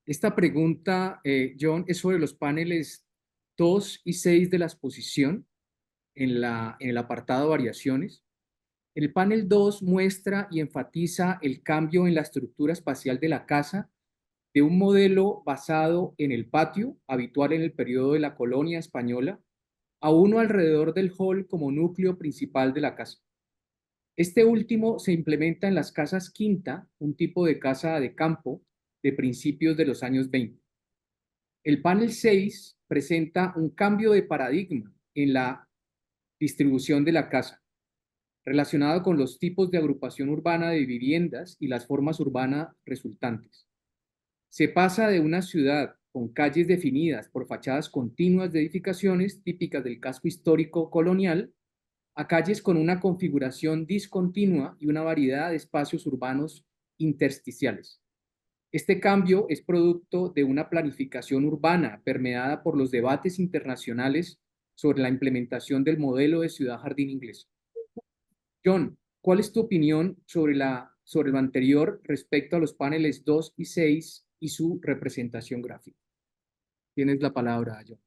Esta pregunta, John, es sobre los paneles 2 y 6 de la exposición en el apartado variaciones. El panel 2 muestra y enfatiza el cambio en la estructura espacial de la casa de un modelo basado en el patio, habitual en el periodo de la colonia española, a uno alrededor del hall como núcleo principal de la casa. Este último se implementa en las casas quinta, un tipo de casa de campo de principios de los años 20. El panel 6 presenta un cambio de paradigma en la distribución de la casa, relacionado con los tipos de agrupación urbana de viviendas y las formas urbanas resultantes. Se pasa de una ciudad con calles definidas por fachadas continuas de edificaciones típicas del casco histórico colonial a calles con una configuración discontinua y una variedad de espacios urbanos intersticiales. Este cambio es producto de una planificación urbana permeada por los debates internacionales sobre la implementación del modelo de ciudad-jardín inglés. John, ¿cuál es tu opinión sobre lo anterior respecto a los paneles 2 y 6 y su representación gráfica? Tienes la palabra, John.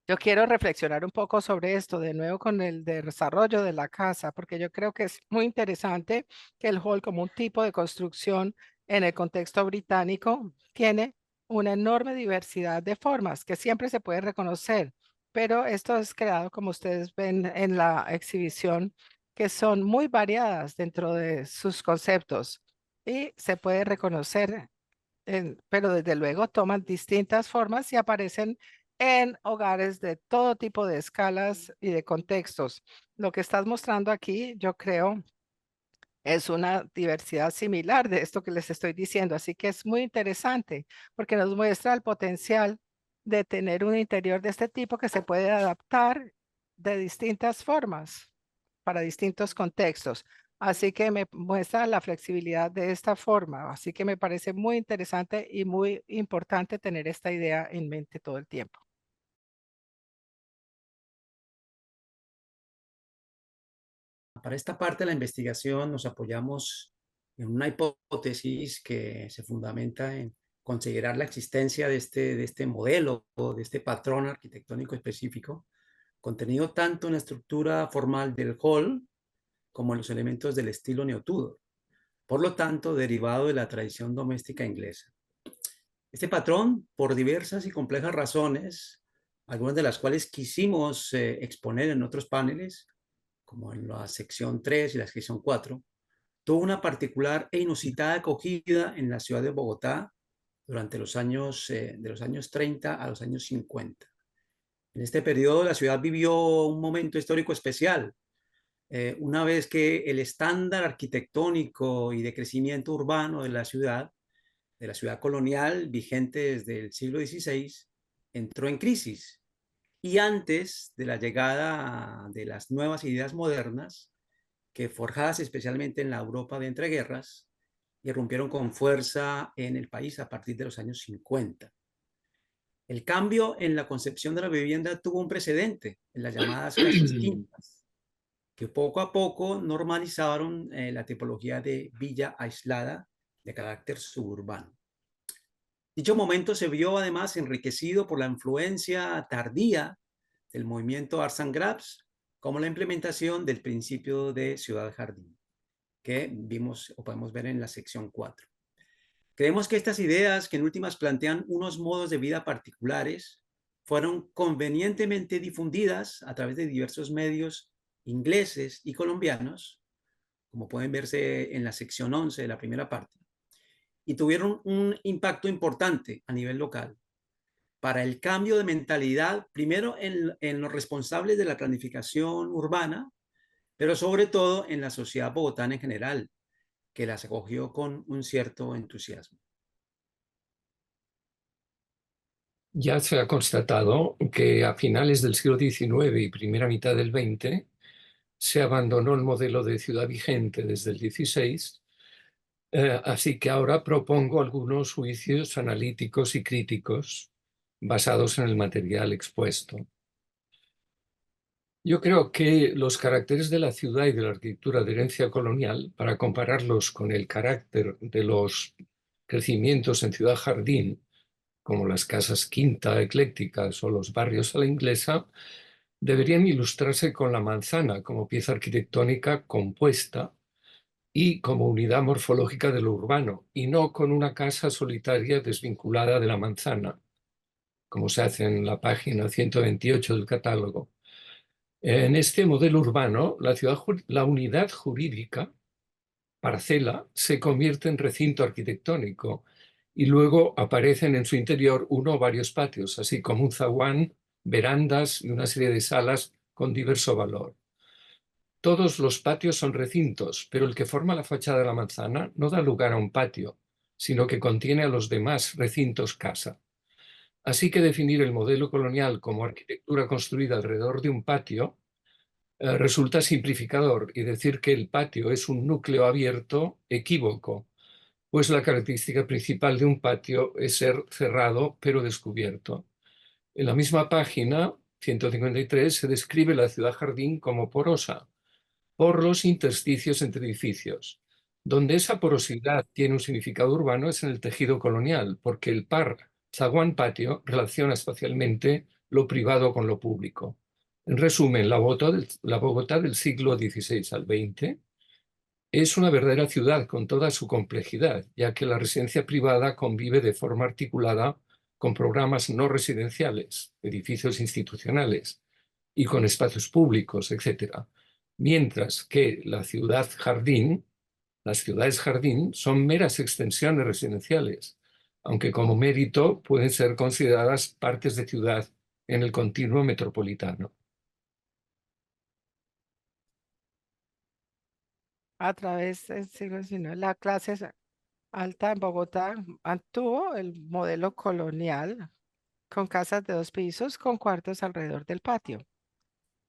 Yo quiero reflexionar un poco sobre esto, de nuevo con el desarrollo de la casa, porque yo creo que es muy interesante que el hall como un tipo de construcción en el contexto británico tiene una enorme diversidad de formas que siempre se puede reconocer, pero esto es creado, como ustedes ven en la exhibición, que son muy variadas dentro de sus conceptos y se puede reconocer pero desde luego toman distintas formas y aparecen en hogares de todo tipo de escalas y de contextos. Lo que estás mostrando aquí, yo creo, es una diversidad similar de esto que les estoy diciendo. Así que es muy interesante porque nos muestra el potencial de tener un interior de este tipo que se puede adaptar de distintas formas para distintos contextos. Así que me muestra la flexibilidad de esta forma. Así que me parece muy interesante y muy importante tener esta idea en mente todo el tiempo. Para esta parte de la investigación nos apoyamos en una hipótesis que se fundamenta en considerar la existencia de este modelo o de este patrón arquitectónico específico, contenido tanto en la estructura formal del hall como en los elementos del estilo neotudor, por lo tanto derivado de la tradición doméstica inglesa. Este patrón, por diversas y complejas razones, algunas de las cuales quisimos exponer en otros paneles, como en la sección 3 y la sección 4, tuvo una particular e inusitada acogida en la ciudad de Bogotá durante los años, de los años 30 a los años 50. En este periodo la ciudad vivió un momento histórico especial, una vez que el estándar arquitectónico y de crecimiento urbano de la ciudad colonial vigente desde el siglo XVI, entró en crisis. Y antes de la llegada de las nuevas ideas modernas, que forjadas especialmente en la Europa de entreguerras, irrumpieron con fuerza en el país a partir de los años 50. El cambio en la concepción de la vivienda tuvo un precedente en las llamadas casas quintas, que poco a poco normalizaron la tipología de villa aislada de carácter suburbano. Dicho momento se vio además enriquecido por la influencia tardía del movimiento Arts and Crafts, como la implementación del principio de ciudad-jardín, que vimos o podemos ver en la sección 4. Creemos que estas ideas, que en últimas plantean unos modos de vida particulares, fueron convenientemente difundidas a través de diversos medios ingleses y colombianos, como pueden verse en la sección 11 de la primera parte, y tuvieron un impacto importante a nivel local para el cambio de mentalidad, primero en los responsables de la planificación urbana, pero sobre todo en la sociedad bogotana en general, que las acogió con un cierto entusiasmo. Ya se ha constatado que a finales del siglo XIX y primera mitad del XX se abandonó el modelo de ciudad vigente desde el XVI, así que ahora propongo algunos juicios analíticos y críticos basados en el material expuesto. Yo creo que los caracteres de la ciudad y de la arquitectura de herencia colonial, para compararlos con el carácter de los crecimientos en ciudad jardín, como las casas quinta eclécticas o los barrios a la inglesa, deberían ilustrarse con la manzana como pieza arquitectónica compuesta y como unidad morfológica de lo urbano, y no con una casa solitaria desvinculada de la manzana, como se hace en la página 128 del catálogo. En este modelo urbano, la unidad jurídica, parcela, se convierte en recinto arquitectónico y luego aparecen en su interior uno o varios patios, así como un zaguán, verandas y una serie de salas con diverso valor. Todos los patios son recintos, pero el que forma la fachada de la manzana no da lugar a un patio, sino que contiene a los demás recintos casa. Así que definir el modelo colonial como arquitectura construida alrededor de un patio resulta simplificador, y decir que el patio es un núcleo abierto, equívoco, pues la característica principal de un patio es ser cerrado pero descubierto. En la misma página 153 se describe la ciudad jardín como porosa por los intersticios entre edificios. Donde esa porosidad tiene un significado urbano es en el tejido colonial, porque el par zaguán-patio relaciona espacialmente lo privado con lo público. En resumen, la Bogotá del siglo XVI al XX es una verdadera ciudad con toda su complejidad, ya que la residencia privada convive de forma articulada con programas no residenciales, edificios institucionales y con espacios públicos, etc. Mientras que las ciudades jardín son meras extensiones residenciales, aunque como mérito pueden ser consideradas partes de ciudad en el continuo metropolitano. A través del siglo XIX, la clase alta en Bogotá mantuvo el modelo colonial con casas de 2 pisos con cuartos alrededor del patio.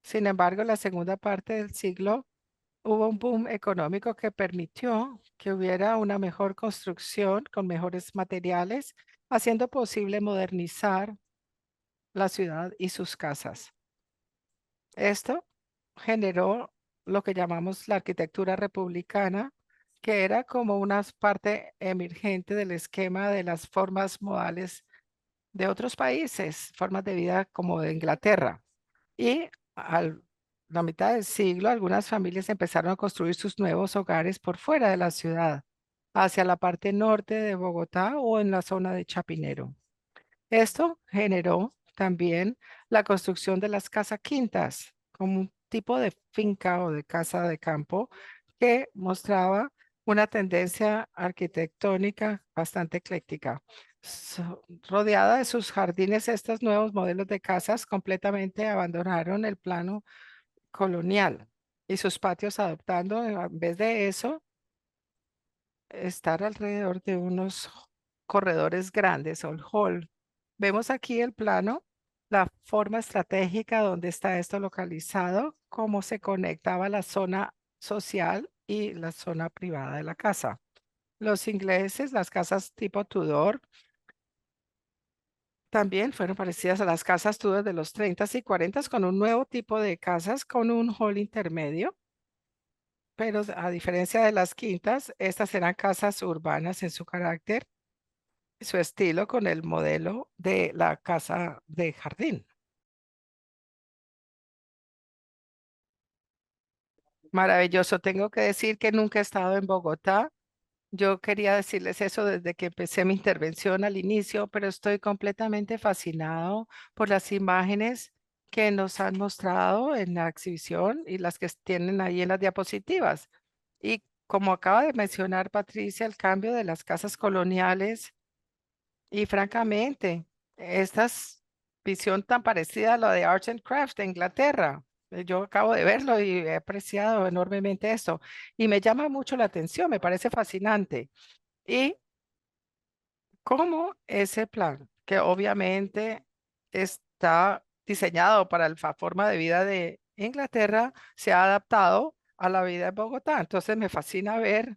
Sin embargo, en la segunda parte del siglo hubo un boom económico que permitió que hubiera una mejor construcción con mejores materiales, haciendo posible modernizar la ciudad y sus casas. Esto generó lo que llamamos la arquitectura republicana, que era como una parte emergente del esquema de las formas modales de otros países, formas de vida como de Inglaterra. Y a la mitad del siglo, algunas familias empezaron a construir sus nuevos hogares por fuera de la ciudad, hacia la parte norte de Bogotá o en la zona de Chapinero. Esto generó también la construcción de las casas quintas, como un tipo de finca o de casa de campo que mostraba una tendencia arquitectónica bastante ecléctica. Rodeada de sus jardines, estos nuevos modelos de casas completamente abandonaron el plano colonial y sus patios adoptando, en vez de eso, estar alrededor de unos corredores grandes o el hall. Vemos aquí el plano, la forma estratégica donde está esto localizado, cómo se conectaba la zona social y la zona privada de la casa. Los ingleses, las casas tipo Tudor, también fueron parecidas a las casas Tudor de los 30 y 40 con un nuevo tipo de casas con un hall intermedio. Pero a diferencia de las quintas, estas eran casas urbanas en su carácter, su estilo con el modelo de la casa de jardín. Maravilloso. Tengo que decir que nunca he estado en Bogotá. Yo quería decirles eso desde que empecé mi intervención al inicio, pero estoy completamente fascinado por las imágenes que nos han mostrado en la exhibición y las que tienen ahí en las diapositivas. Y como acaba de mencionar Patricia, el cambio de las casas coloniales y francamente, esta visión tan parecida a la de Arts and Crafts de Inglaterra. Yo acabo de verlo y he apreciado enormemente esto y me llama mucho la atención, me parece fascinante. Y cómo ese plan, que obviamente está diseñado para la forma de vida de Inglaterra, se ha adaptado a la vida en Bogotá. Entonces me fascina ver,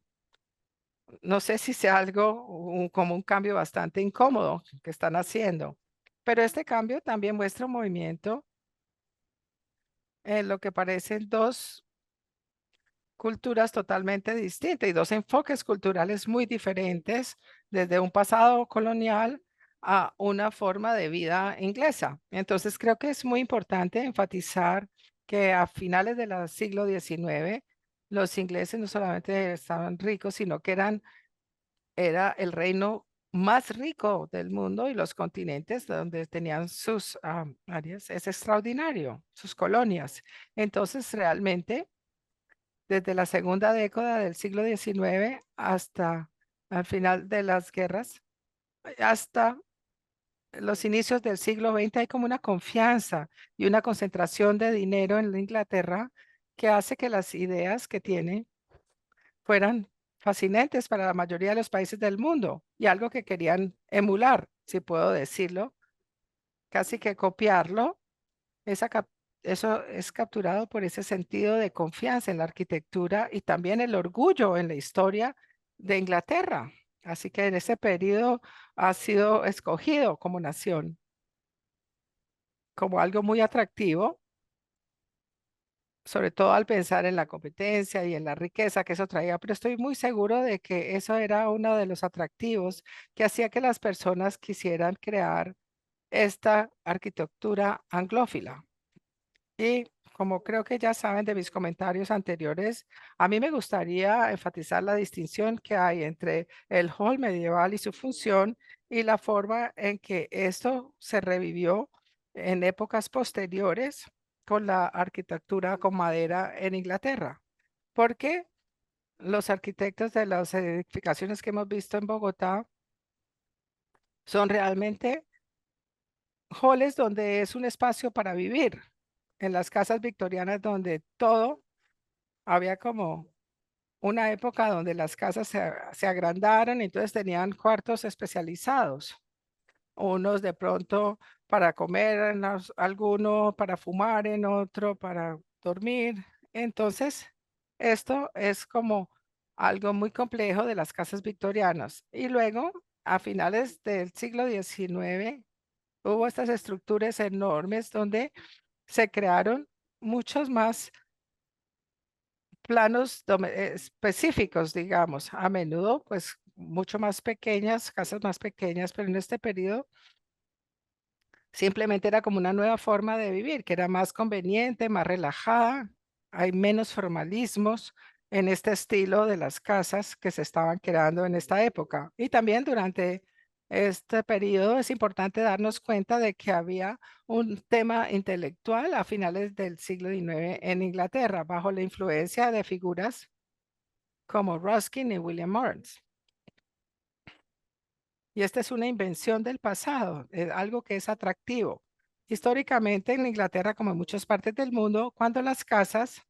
no sé si sea algo como un cambio bastante incómodo que están haciendo, pero este cambio también muestra un movimiento en lo que parecen dos culturas totalmente distintas y dos enfoques culturales muy diferentes, desde un pasado colonial a una forma de vida inglesa. Entonces creo que es muy importante enfatizar que a finales del siglo XIX, los ingleses no solamente estaban ricos, sino que era el reino más rico del mundo y los continentes donde tenían sus áreas, es extraordinario, sus colonias. Entonces realmente desde la segunda década del siglo XIX hasta al final de las guerras, hasta los inicios del siglo XX, hay como una confianza y una concentración de dinero en Inglaterra que hace que las ideas que tiene fueran fascinantes para la mayoría de los países del mundo y algo que querían emular, si puedo decirlo, casi que copiarlo. Eso es capturado por ese sentido de confianza en la arquitectura y también el orgullo en la historia de Inglaterra. Así que en ese periodo ha sido escogido como nación, como algo muy atractivo, sobre todo al pensar en la competencia y en la riqueza que eso traía. Pero estoy muy seguro de que eso era uno de los atractivos que hacía que las personas quisieran crear esta arquitectura anglófila. Y como creo que ya saben de mis comentarios anteriores, a mí me gustaría enfatizar la distinción que hay entre el hall medieval y su función y la forma en que esto se revivió en épocas posteriores con la arquitectura con madera en Inglaterra. Porque los arquitectos de las edificaciones que hemos visto en Bogotá son realmente halls donde es un espacio para vivir. En las casas victorianas donde todo había como una época donde las casas se agrandaron y entonces tenían cuartos especializados, unos de pronto para comer, alguno para fumar, en otro para dormir. Entonces, esto es como algo muy complejo de las casas victorianas. Y luego, a finales del siglo XIX, hubo estas estructuras enormes donde se crearon muchos más planos específicos, digamos, a menudo, pues mucho más pequeñas, casas más pequeñas, pero en este periodo simplemente era como una nueva forma de vivir, que era más conveniente, más relajada. Hay menos formalismos en este estilo de las casas que se estaban creando en esta época. Y también durante este periodo es importante darnos cuenta de que había un tema intelectual a finales del siglo XIX en Inglaterra, bajo la influencia de figuras como Ruskin y William Morris. Y esta es una invención del pasado, algo que es atractivo. Históricamente en Inglaterra, como en muchas partes del mundo, cuando las casas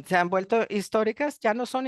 se han vuelto históricas, ya no son